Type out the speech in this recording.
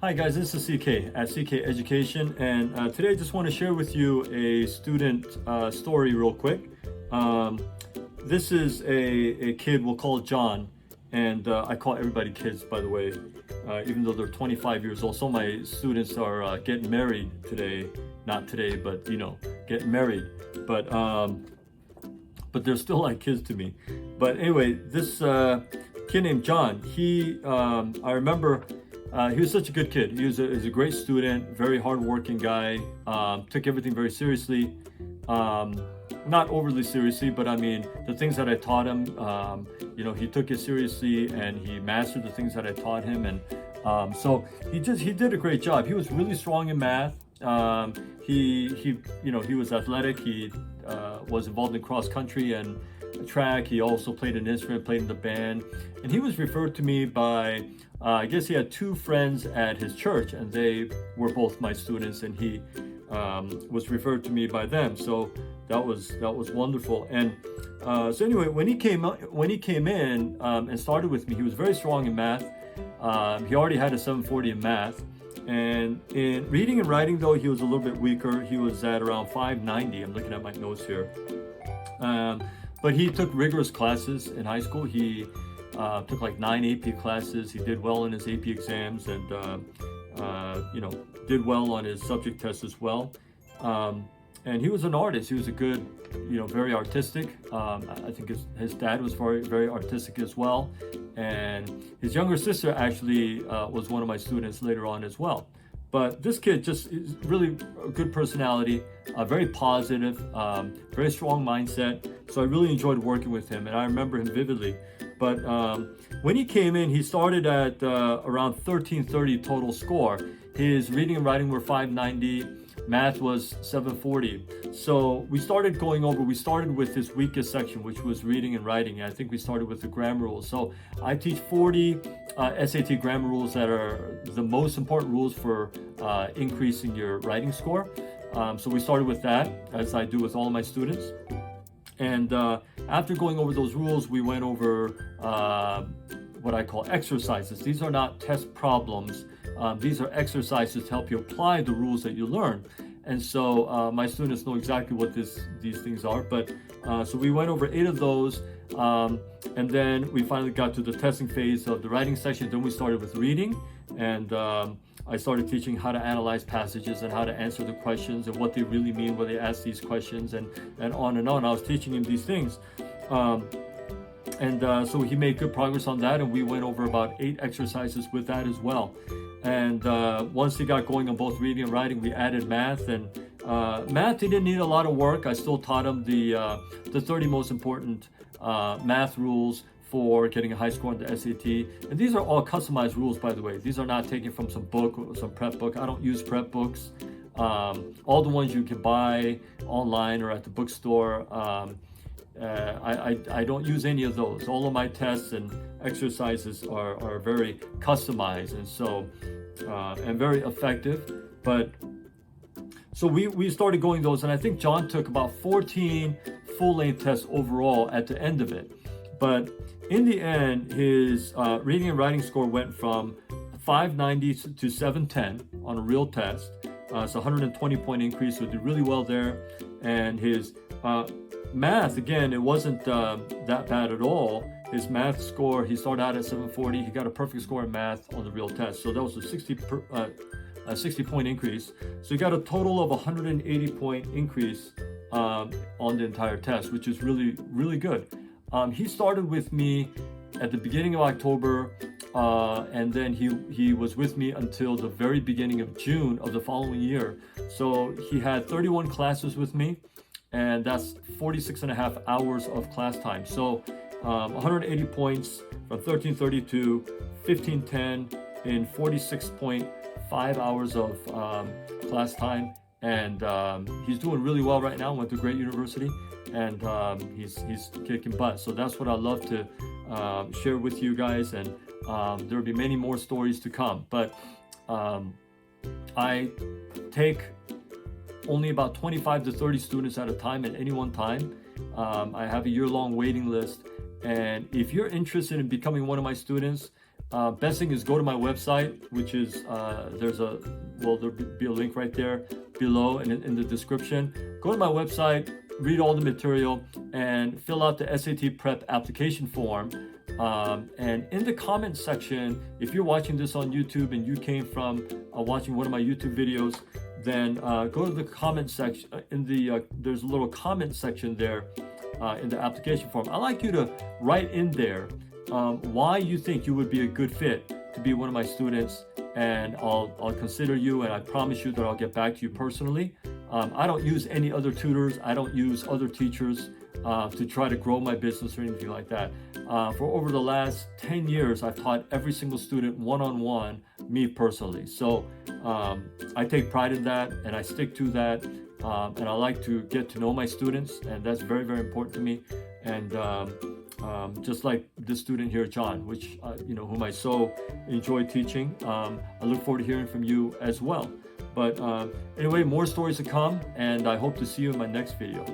Hi guys, this is CK at CK Education, and today I just want to share with you a student story real quick. Um, this is a kid, we'll call it John, and I call everybody kids, by the way, even though they're 25 years old. Some of my students are getting married today, not today, but getting married. But they're still like kids to me. But anyway, this kid named John, I remember he was such a good kid. He was a great student, very hardworking guy, took everything very seriously. Not overly seriously, but I mean, the things that I taught him, he took it seriously and he mastered the things that I taught him. And so he did a great job. He was really strong in math. He was athletic. He was involved in cross country and track. He also played an instrument, played in the band, and he was referred to me by I guess he had two friends at his church, and they were both my students, and he was referred to me by them. So that was wonderful. And so anyway, when he came in and started with me, he was very strong in math. He already had a 740 in math. And in reading and writing, though, he was a little bit weaker. He was at around 590. I'm looking at my notes here. But he took rigorous classes in high school. He took like 9 AP classes. He did well in his AP exams and, did well on his subject tests as well. And he was an artist. He was a good, very artistic. I think his dad was very, very artistic as well. And his younger sister actually was one of my students later on as well. But this kid just is really a good personality, very positive, very strong mindset. So I really enjoyed working with him, and I remember him vividly. But when he came in, he started at around 1330 total score. His reading and writing were 590. Math was 740. So we started with his weakest section, which was reading and writing. I think we started with the grammar rules. So I teach 40 SAT grammar rules that are the most important rules for increasing your writing score. So we started with that, as I do with all of my students. And after going over those rules, we went over what I call exercises. These are not test problems. These are exercises to help you apply the rules that you learn. And so my students know exactly what these things are. But so we went over 8 of those. And then we finally got to the testing phase of the writing section. Then we started with reading. And I started teaching how to analyze passages and how to answer the questions and what they really mean when they ask these questions and on and on. I was teaching him these things. So he made good progress on that, and we went over about 8 exercises with that as well. And once he got going on both reading and writing, we added math. And math, he didn't need a lot of work. I still taught him the 30 most important math rules for getting a high score on the SAT. And these are all customized rules, by the way. These are not taken from some book or some prep book. I don't use prep books. All the ones you can buy online or at the bookstore, I don't use any of those. All of my tests and exercises are very customized and so and very effective. But so we started going those, and I think John took about 14 full-length tests overall at the end of it. But in the end, his reading and writing score went from 590 to 710 on a real test. It's a 120-point increase, so he did really well there. And his math, again, it wasn't that bad at all. His math score, he started out at 740. He got a perfect score in math on the real test. So that was a 60-point increase. So he got a total of 180-point increase on the entire test, which is really, really good. He started with me at the beginning of October, and then he was with me until the very beginning of June of the following year. So he had 31 classes with me, and that's 46 and a half hours of class time. So 180 points from 1330 to 1510 in 46.5 hours of class time. And he's doing really well right now. Went to a great university, and he's kicking butt. So that's what I love to share with you guys. And there'll be many more stories to come. But I take only about 25 to 30 students at a time at any one time. I have a year-long waiting list. And if you're interested in becoming one of my students, best thing is go to my website, which is there'll be a link right there below and in the description. Go to my website, read all the material, and fill out the SAT prep application form. And in the comment section, if you're watching this on YouTube and you came from watching one of my YouTube videos, then go to the comment section. There's a little comment section there in the application form. I'd like you to write in there why you think you would be a good fit to be one of my students, and I'll consider you, and I promise you that I'll get back to you personally. I don't use any other tutors. I don't use other teachers to try to grow my business or anything like that. For over the last 10 years, I've taught every single student one-on-one, me personally. So I take pride in that, and I stick to that. And I like to get to know my students, and that's very, very important to me. And just like this student here, John, which whom I so enjoy teaching. I look forward to hearing from you as well. But anyway, more stories to come, and I hope to see you in my next video.